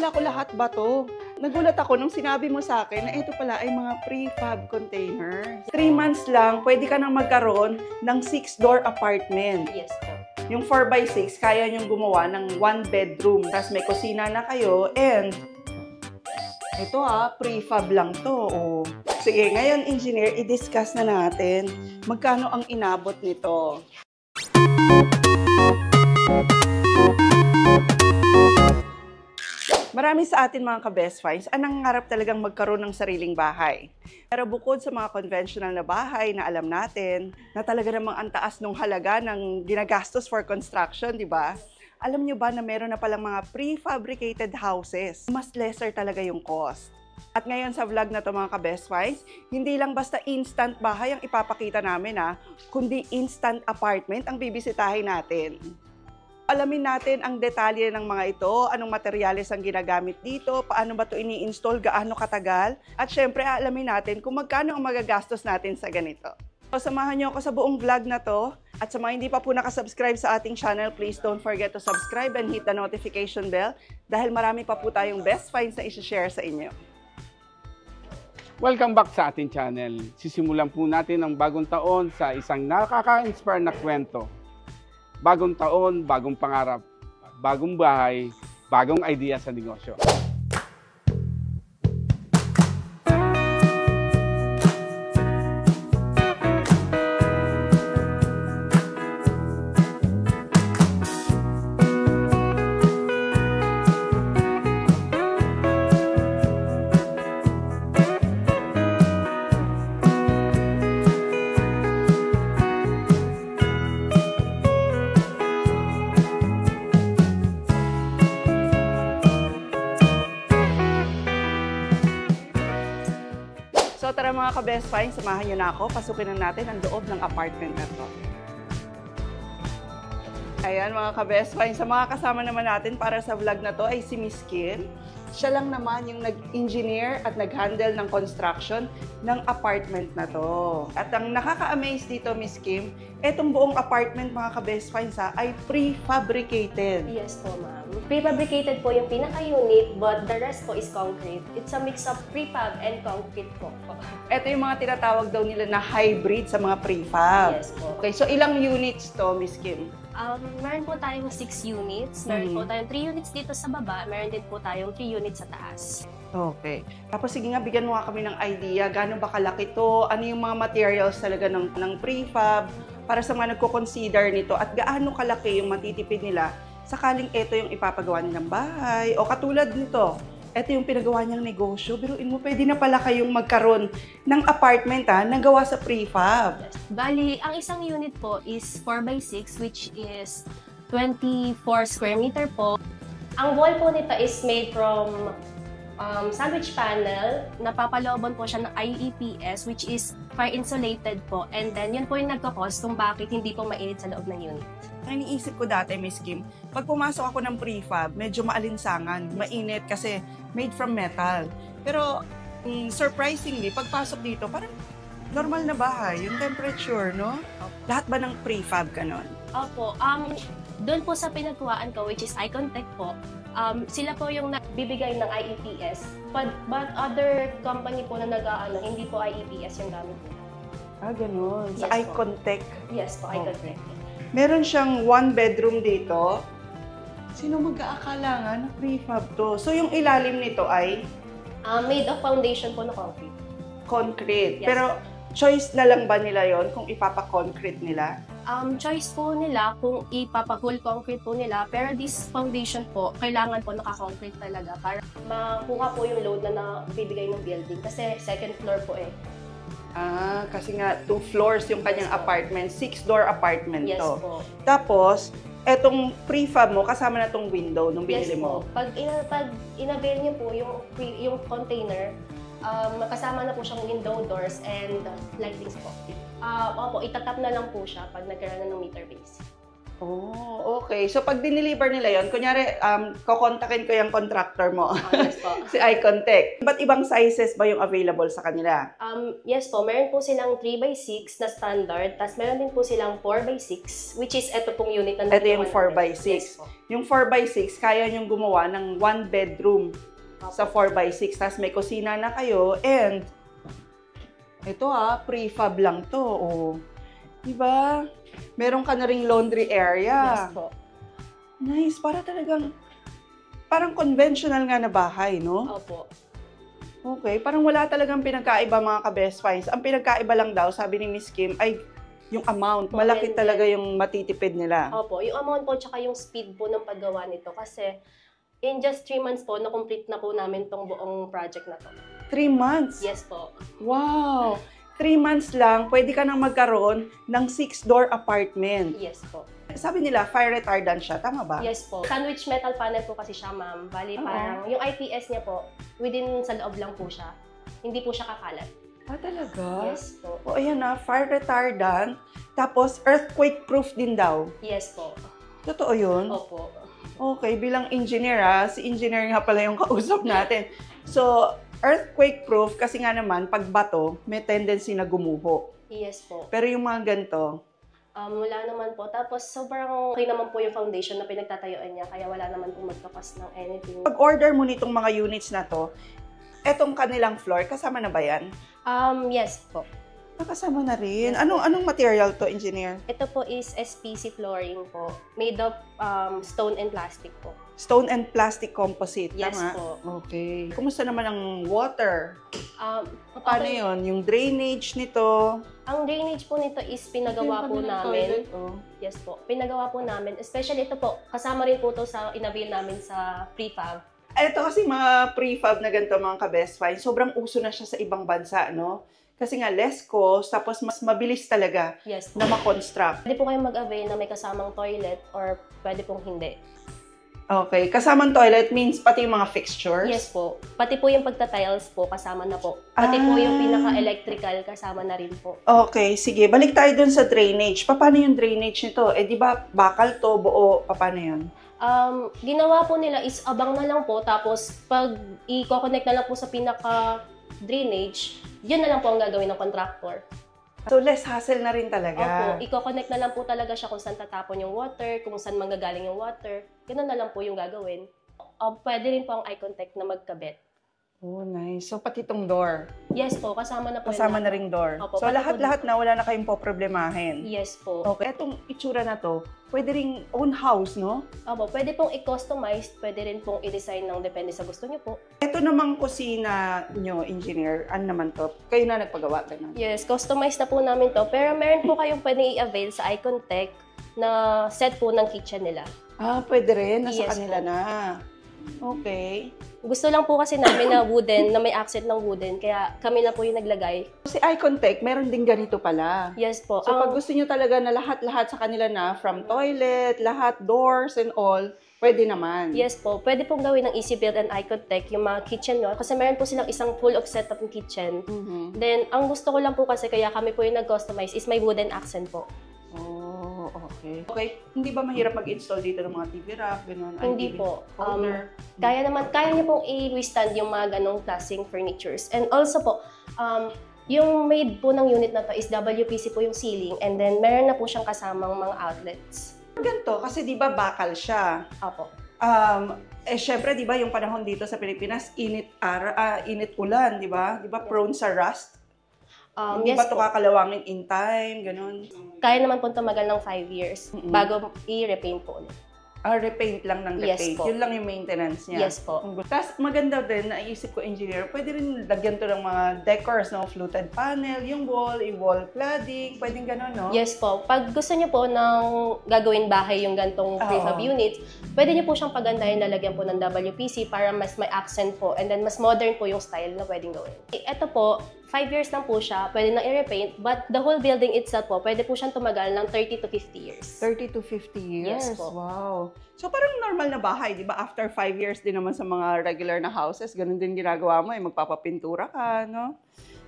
akala ko lahat ba to? Nagulat ako nung sinabi mo sa akin na ito pala ay mga prefab container. 3 months lang, pwede ka nang magkaroon ng 6-door apartment. Yes po. Yung 4x6, kaya niyong gumawa ng 1 bedroom. Tapos may kusina na kayo and ito prefab lang to. Oh. Sige, ngayon engineer, i-discuss na natin magkano ang inabot nito. Marami sa atin mga ka-best finds ang nangangarap talagang magkaroon ng sariling bahay. Pero bukod sa mga conventional na bahay na alam natin, na talaga namang ang taas ng halaga ng ginagastos for construction, di ba? Alam nyo ba na meron na palang mga prefabricated houses? Mas lesser talaga yung cost. At ngayon sa vlog na to mga ka-best finds, hindi lang basta instant bahay ang ipapakita namin kundi instant apartment ang bibisitahin natin. Alamin natin ang detalye ng mga ito, anong materyales ang ginagamit dito, paano ba ito ini-install, gaano katagal, at syempre alamin natin kung magkano ang magagastos natin sa ganito. So, samahan niyo ako sa buong vlog na to, at sa mga hindi pa po nakasubscribe sa ating channel, please don't forget to subscribe and hit the notification bell dahil marami pa po tayong best finds na isi-share sa inyo. Welcome back sa ating channel. Sisimulan po natin ang bagong taon sa isang nakaka-inspire na kwento. Bagong taon, bagong pangarap, bagong bahay, bagong idea sa negosyo. So tara mga ka-best finds, samahan nyo na ako. Pasukin na natin ang loob ng apartment na to. Ayan mga ka-best finds, sa mga kasama naman natin para sa vlog na to ay si Miss Kim. Siya lang naman yung nag-engineer at nag-handle ng construction ng apartment na to. At ang nakaka-amaze dito, Miss Kim, etong buong apartment mga ka-best finds ay prefabricated. Yes po, ma'am. Prefabricated po yung pinaka-unit, but the rest po is concrete. It's a mix of prefab and concrete po. Ito yung mga tinatawag daw nila na hybrid sa mga prefab. Yes po. Okay, so ilang units to, Miss Kim? Meron po tayong 6 units. Meron po tayong 3 units dito sa baba. Meron din po tayong 3 units sa taas. Okay. Tapos sige nga, bigyan mo nga kami ng idea. Gaano ba kalaki to? Ano yung mga materials talaga ng prefab para sa mga nagko-consider nito? At gaano kalaki yung matitipid nila sakaling ito yung ipapagawa nilang bahay? O katulad nito, ito yung pinagawa niyang negosyo. Biruin mo, pwede na pala kayong magkaroon ng apartment na gawa sa prefab. Yes. Bali, ang isang unit po is 4x6, which is 24 square meter po. Ang wall po nito is made from sandwich panel. Napapalooban po siya ng IEPS, which is fire insulated po. And then, yun po yung nagkakos kung bakit hindi po mainit sa loob ng unit. Ang iniisip ko dati, Miss Kim, pag pumasok ako ng prefab, medyo maalinsangan, mainit kasi made from metal. Pero surprisingly, pagpasok dito, parang normal na bahay, yung temperature, no? Lahat ba ng prefab ganon? Opo. Doon po sa pinagkuhaan ko, which is Icontech po, sila po yung nagbibigay ng IEPS. But other company po na hindi po IEPS yung gamit nila. Ganon. Sa Yes, Icontech. Yes po, Icontech. Meron siyang 1 bedroom dito. Sino mag-aakala nga na prefab to? So, yung ilalim nito ay? Made of foundation po na concrete. Concrete. Yes. Pero, choice na lang ba nila yon kung ipapa-concrete nila? Choice po nila kung ipapa-full concrete po nila. Pero this foundation po, kailangan po naka-concrete talaga para makuha po yung load na nabibigay ng building. Kasi second floor po eh. Kasi nga 2 floors yung kanyang apartment. 6-door apartment Yes to. po. Tapos, etong prefab mo, kasama na tong window nung binili Yes mo. po. Pag in-avail niyo po yung container, kasama na po siyang window doors and lightings po. Opo, itatap na lang po siya pag nagkaroon na ng meter base. Oh, okay. So, pag dineliver nila yon, kunyari, kukontakin ko yung contractor mo, Yes po. si Icontech. Iba't ibang sizes ba yung available sa kanila? Yes po, meron po silang 3x6 na standard, tapos meron din po silang 4x6, which is ito pong unit na Ito yung 4x6. Yes po. Yung 4x6, kaya nyong gumawa ng 1 bedroom sa 4x6. Tapos may kusina na kayo, and ito prefab lang to. Oh. Diba? Meron ka na ring laundry area. Yes po. Nice. Parang conventional nga na bahay, no? Opo. Okay. Parang wala talagang pinagkaiba mga ka-best finds. Ang pinagkaiba lang daw, sabi ni Miss Kim, ay yung amount. Malaki talaga yung matitipid nila. Opo. Yung amount po, tsaka yung speed po ng paggawa nito. Kasi in just 3 months po, na-complete na po namin tong buong project na to. 3 months? Yes po. Wow! 3 months lang, pwede ka nang magkaroon ng 6-door apartment. Yes po. Sabi nila, fire retardant siya. Tama ba? Yes po. Sandwich metal panel po kasi siya, ma'am. Bali, parang yung IPS niya po, within sa loob lang po siya. Hindi po siya kakalat. Talaga? Yes po. O, ayan fire retardant. Tapos, earthquake proof din daw. Yes po. Totoo yun? Opo. Okay, bilang engineer si engineer nga pala yung kausap natin. So, earthquake proof kasi nga naman, pag bato, may tendency na gumuho. Yes po. Pero yung mga ganito, Wala naman po. Tapos, sobrang okay naman po yung foundation na pinagtatayuan niya. Kaya wala naman po magkapas ng anything. pag order mo nitong mga units na to, etong kanilang floor, kasama na ba yan? Yes po. Kasama na rin. Anong material to, engineer? Ito po is SPC flooring po. Made of stone and plastic po. Stone and plastic composite, Yes tama? po. Okay. Kumusta naman ang water? Paano Okay. yun? Yung drainage nito? Ang drainage po nito is pinagawa po namin. Yes po. Pinagawa po namin. Especially ito po, kasama rin po to sa inavail namin sa prefab. Ito kasi mga prefab na ganito, mga ka-best find, sobrang uso na siya sa ibang bansa, no? Kasi nga, less cost, tapos mas mabilis talaga Yes po. na ma-construct. Pwede po kayong mag-avail na may kasamang toilet or pwede pong hindi. Okay. Kasamang toilet means pati yung mga fixtures? Yes po. Pati po yung pagta-tiles po, kasama na po. Pati po yung pinaka-electrical, kasama na rin po. Okay, sige. Balik tayo dun sa drainage. Paano yung drainage nito? Di ba bakal to, buo? Paano yun? Ginawa po nila is abang na lang po, tapos pag i-connect na lang po sa pinaka-drainage, yun na lang po ang gagawin ng contractor. So, less hassle na rin talaga. Opo, i-connect na lang po talaga siya kung saan tatapon yung water, kung saan manggagaling yung water. Ganun na lang po yung gagawin. Pwede rin po ang Icontech na magkabit. Oh, nice. So, pati itong door. Yes po, kasama na po. Kasama yung na ring door. Opo, So, pati lahat-lahat na wala na kayong poproblemahin. Yes po. Okay. Itong itsura na to, pwede ring own house, no? Opo, pwede pong i-customize, pwede rin pong i-design ng depende sa gusto niyo po. Ito namang kusina nyo, engineer, ano naman to? Kayo na nagpagawa, ganun. Yes, customize na po namin to. Pero meron po kayong pwedeng i-avail sa Icontech na set po ng kitchen nila. Pwede rin. Nasa Yes kanila po. na. Okay. Gusto lang po kasi namin na wooden, na may accent ng wooden, kaya kami na po yung naglagay. Si Icontech, meron din ganito pala. Yes po. So, pag gusto nyo talaga na lahat-lahat sa kanila na, from toilet, lahat, doors, and all, pwede naman. Yes po. Pwede pong gawin ng Easy Build and Icontech yung mga kitchen nyo. Kasi meron po silang isang full of setup ng kitchen. Mhm. Then, ang gusto ko lang po kasi kaya kami po yung nag-customize is may wooden accent po. Oh, okay. Okay, hindi ba mahirap mag-install dito ng mga TV rack, gano'n? Hindi po. Holder? Kaya niyo pong i-withstand yung mga ganong klaseng furnitures. And also po, yung made po ng unit na to is WPC po yung ceiling, and then meron na po siyang kasamang mga outlets. Ganito, kasi di ba bakal siya? Opo. Syempre, di ba yung panahon dito sa Pilipinas, init ulan, di ba? Di ba prone sa rust? Di Yes ba ito po. kakalawangin in time, gano'n? Kaya naman po tumagal ng 5 years bago i-repaint po ulit. Repaint lang ng Yes repaint. po. Yun lang yung maintenance niya. Yes po. Tapos maganda din, naisip ko engineer, pwede rin lagyan to ng mga decors, no? Fluted panel, yung wall, i-wall cladding, pwedeng gano'n, no? Yes po. Pag gusto niyo po ng gagawin bahay yung gantong prefab units, pwede niyo po siyang pagandahin, lalagyan po ng WPC para mas may accent po, and then mas modern po yung style na pwedeng gawin. Ito po, 5 years lang po siya, pwede nang i-repaint, but the whole building itself po, pwede po siyang tumagal ng 30 to 50 years. 30 to 50 years? Yes po. Wow. So parang normal na bahay, di ba? After 5 years din naman sa mga regular na houses, ganun din ginagawa mo, magpapapintura ka, no?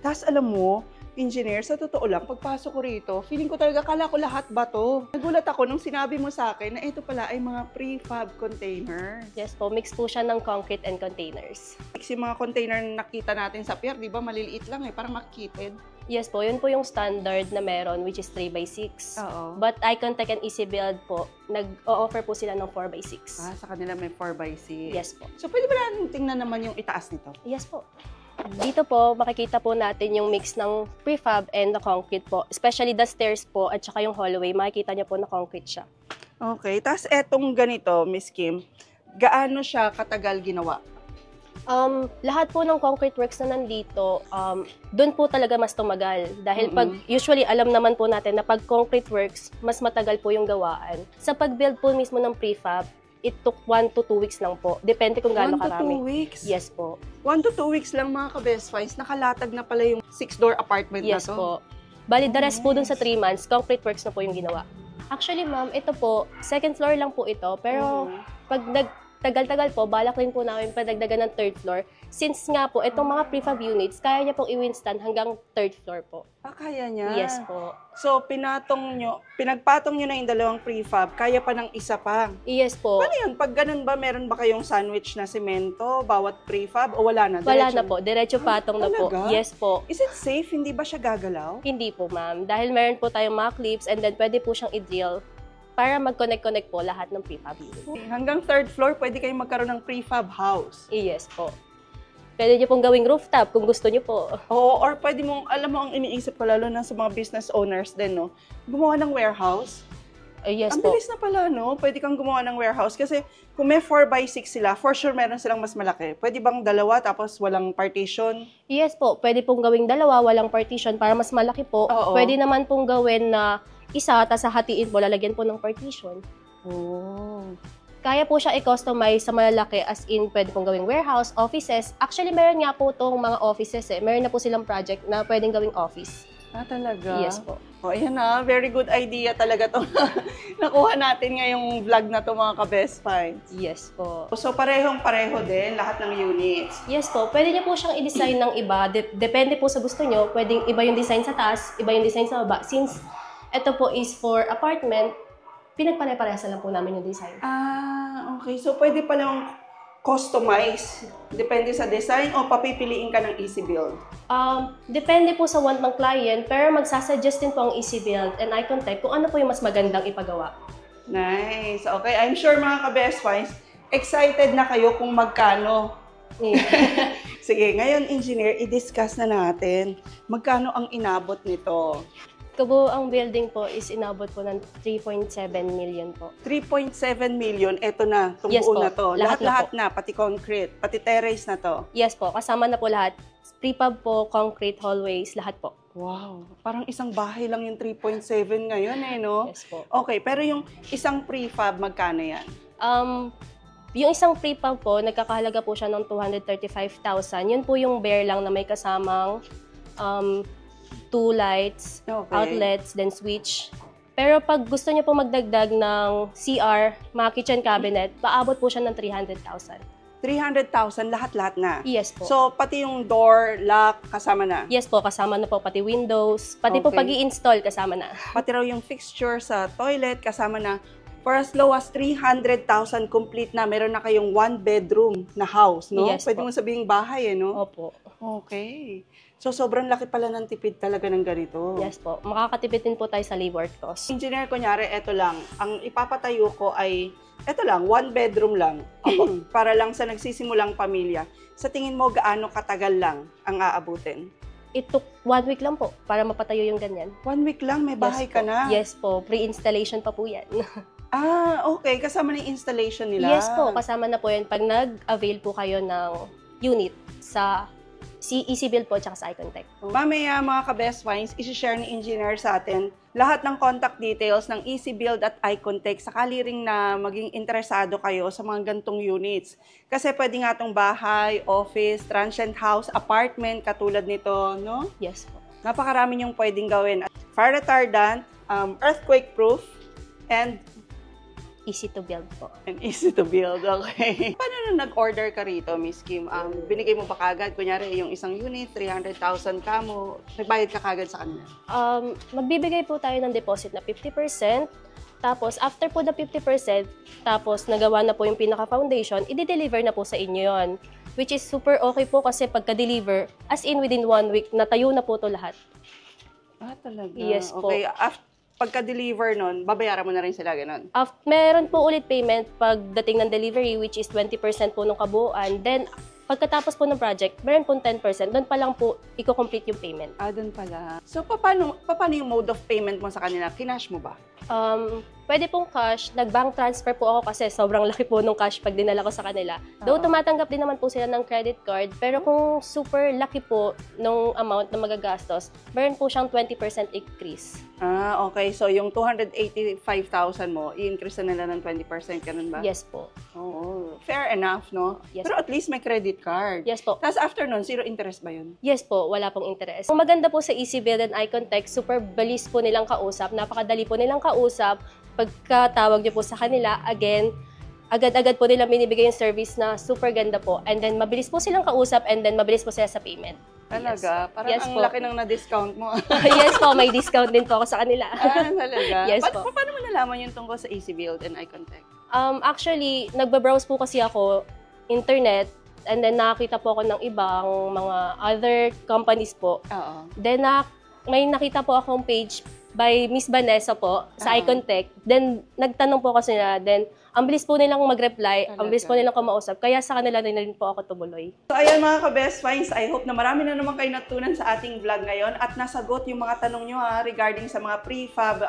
Tapos alam mo, Engineer, sa totoo lang, pagpasok ko rito, feeling ko talaga, kala ko lahat ba to? Nagulat ako nung sinabi mo sa akin na ito pala ay mga prefab container. Yes po, mix po siya ng concrete and containers. Yung mga container na nakita natin sa pier, di ba, maliliit lang parang makitid. Yes po, yun po yung standard na meron, which is 3x6. Oo. But Icontech and Easy Build po, nag-o-offer po sila ng 4x6. Sa kanila may 4x6. Yes po. So, pwede ba natin tingnan naman yung itaas nito? Yes po. Dito po, makikita po natin yung mix ng prefab and the concrete po. Especially the stairs po at saka yung hallway, makikita niyo po na concrete siya. Okay. Tapos, etong ganito, Miss Kim, gaano siya katagal ginawa? Lahat po ng concrete works na nandito, doon po talaga mas tumagal. Dahil usually alam naman po natin na pag concrete works, mas matagal po yung gawaan. Sa pag-build po mismo ng prefab, it took 1 to 2 weeks lang po. Depende kung gaano 1 to 2 karami. weeks? Yes po. 1 to 2 weeks lang mga ka-best finds, nakalatag na pala yung 6-door apartment Yes na to. po. Bali, the rest po dun sa 3 months, concrete works na po yung ginawa. Actually, ma'am, ito po, second floor lang po ito. Pero pag tagal-tagal po, balak rin po namin padagdagan ng third floor. Since nga po, itong mga prefab units, kaya niya pong i-withstand hanggang third floor po. Kaya niya? Yes po. So, pinagpatong nyo na yung dalawang prefab, kaya pa ng isa pa. Yes po. Paano yun? Pag ganun ba, meron ba kayong sandwich na semento, bawat prefab, o wala na? Wala na po. Diretso patong na po. Talaga? Yes po. Is it safe? Hindi ba siya gagalaw? Hindi po, ma'am. Dahil meron po tayong mga clips and then pwede po siyang i-drill para mag-connect-connect po lahat ng prefab unit. Hanggang third floor, pwede kayong magkaroon ng prefab house. Yes po. Pwede niyo pong gawing rooftop kung gusto niyo po. Oo, or pwede mong, alam mo, ang iniisip ko lalo na sa mga business owners din, no? Gumawa ng warehouse. Yes Ang po. bilis na pala, no? Pwede kang gumawa ng warehouse kasi kung may 4x6 sila, for sure meron silang mas malaki. Pwede bang dalawa tapos walang partition? Yes po. Pwede pong gawing dalawa, walang partition para mas malaki po. Oo. Pwede naman pong gawin na isa, tas hahatiin po, lalagyan po ng partition. Oh. Kaya po siya i-customize sa malalaki as in pwede pong gawing warehouse, offices. Actually, meron nga po itong mga offices Meron na po silang project na pwedeng gawing office. Talaga? Yes po. O, ayan na. Very good idea talaga to. Nakuha natin ngayong vlog na to, mga ka-best finds. Yes po. So, parehong-pareho din lahat ng units. Yes po. Pwede niyo po siyang i-design ng iba. Depende po sa gusto niyo. Pwedeng iba yung design sa taas, iba yung design sa baba. Since ito po is for apartment, pinagpare-parehas lang po namin yung design. Okay. So, pwede palang customize. Depende sa design o papipiliin ka ng easy build? Depende po sa want ng client, pero magsasuggest din po ang Easy Build and Icontech kung ano po yung mas magandang ipagawa. Nice. Okay. I'm sure mga ka-best finds, excited na kayo kung magkano. Sige, ngayon, engineer, i-discuss na natin magkano ang inabot nito. Kabuoang building po is inabot po ng 3.7 million po. 3.7 million, eto na, itong Yes buo po. na to. Lahat Lahat-lahat na, pati concrete, pati terrace na to. Yes po, kasama na po lahat. Prefab po, concrete, hallways, lahat po. Wow, parang isang bahay lang yung 3.7 ngayon no? Yes po. Okay, pero yung isang prefab, magkano yan? Yung isang prefab po, nagkakahalaga po siya ng 235,000. Yun po yung bare lang na may kasamang 2 lights, Okay. outlets, then switch. Pero pag gusto niyo po magdagdag ng CR, mga kitchen cabinet, paabot po siya ng 300,000. 300,000 lahat-lahat na? Yes po. So, pati yung door, lock, kasama na? Yes po, kasama na po pati windows, pati po Okay. pag-i-install kasama na. Pati raw yung fixture sa toilet, kasama na. For as low as 300,000 complete na, meron na kayong 1-bedroom na house, no? Yes Pwede po. mo sabihing bahay, no? Opo. Okay. So, sobrang laki pala ng tipid talaga ng ganito. Yes po. Makakatipid din po tayo sa labor cost. Engineer, kunyari, eto lang. Ang ipapatayo ko ay, eto lang, 1-bedroom lang. Para lang sa nagsisimulang pamilya. Sa tingin mo, gaano katagal lang ang aabutin? It took 1 week lang po para mapatayo yung ganyan. 1 week lang, may bahay Yes ka po. na? Yes po. Pre-installation pa po yan. Okay. Kasama na yung installation nila? Yes po. Kasama na po yan pag nag-avail po kayo ng unit sa Easy Build po tsaka sa Icontech. Mamaya mga ka-best finds, isi-share ni engineer sa atin lahat ng contact details ng Easy Build at Icontech sakali ring na maging interesado kayo sa mga gantong units. Kasi pwede nga itong bahay, office, transient house, apartment, katulad nito, no? Yes po. Napakarami niyong pwedeng gawin. Fire retardant, earthquake proof, and easy to build po. And easy to build, okay. Paano na nag-order ka rito, Miss Kim? Binigay mo ba kagad? Kunyari, yung isang unit, 300,000 ka mo, nagbayad ka kagad sa kanila? Magbibigay po tayo ng deposit na 50%. Tapos, after po the 50%, tapos nagawa na po yung pinaka-foundation, i-deliver na po sa inyo yon. Which is super okay po kasi pagka-deliver, as in within 1 week, natayo na po to lahat. Talaga? Yes po. Okay, pagka-deliver nun, babayaran mo na rin sila, ganun? Meron po ulit payment pagdating ng delivery, which is 20% po ng kabuuan. Then, pagkatapos po ng project, meron po 10%. Doon pa lang po, i-complete yung payment. Doon pala. So, paano yung mode of payment mo sa kanila? Kinash mo ba? Pwede pong cash. Nag-bank transfer po ako kasi sobrang laki po nung cash pag dinala ko sa kanila. Though tumatanggap din naman po sila ng credit card, pero kung super laki po nung amount na magagastos, meron po siyang 20% increase. Okay. So, yung 285,000 mo, i-increase na nila ng 20%, ganun ba? Yes po. Oo. Fair enough, no? Yes. Pero at least may credit card. Yes po. Tapos after nun, zero interest ba yun? Yes po, wala pong interest. Ang maganda po sa Easy Build and Icon Tech, super balis po nilang kausap, napakadali po nilang kausap. Pagkatawag niyo po sa kanila, again, agad-agad po nilang binibigay yung service na super ganda po. And then, mabilis po silang kausap and then mabilis po sila sa payment. Talaga? Yes. Parang Yes ang po. laki ng na-discount mo. Yes po, may discount din po ako sa kanila. Talaga? Yes po. Paano mo nalaman yung tungkol sa Easy Build and Icon Tech? Actually, nagbabrowse po kasi ako internet and then nakakita po ako ng ibang mga other companies po. Oo. Then, may nakita po akong page by Miss Vanessa po sa Icon Tech. Then, nagtanong po kasi nila. Then, ang bilis po nilang mag-reply, ang bilis po nilang kumausap. Kaya sa kanila na rin po ako tumuloy. So ayan mga ka-best finds, I hope na marami na naman kayo natunan sa ating vlog ngayon at nasagot yung mga tanong nyo regarding sa mga prefab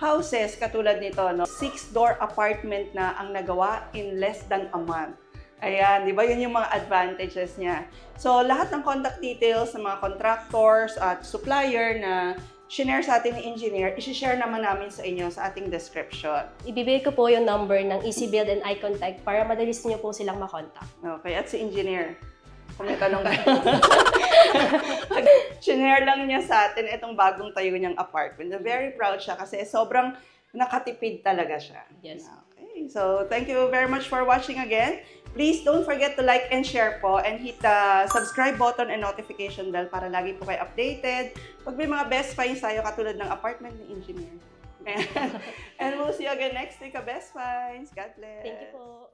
houses katulad nito. No? 6-door apartment na ang nagawa in less than a month. Ayan, di ba? Yun yung mga advantages niya. So, lahat ng contact details ng mga contractors at supplier na shinare sa atin ni engineer, isi-share naman namin sa inyo sa ating description. Ibibigay ko po yung number ng Easy Build and Icon Tech para madalis niyo po silang makontak. Okay, at si engineer, kung may tanong kayo. Shinare lang niya sa atin itong bagong tayo niyang apartment. Very proud siya kasi sobrang nakatipid talaga siya. Yes. Okay, so thank you very much for watching again. Please don't forget to like and share po and hit the subscribe button and notification bell para lagi po kayo updated. Pag may mga best finds tayo katulad ng apartment ni engineer. And we'll see you again next week, Best Finds. God bless. Thank you po.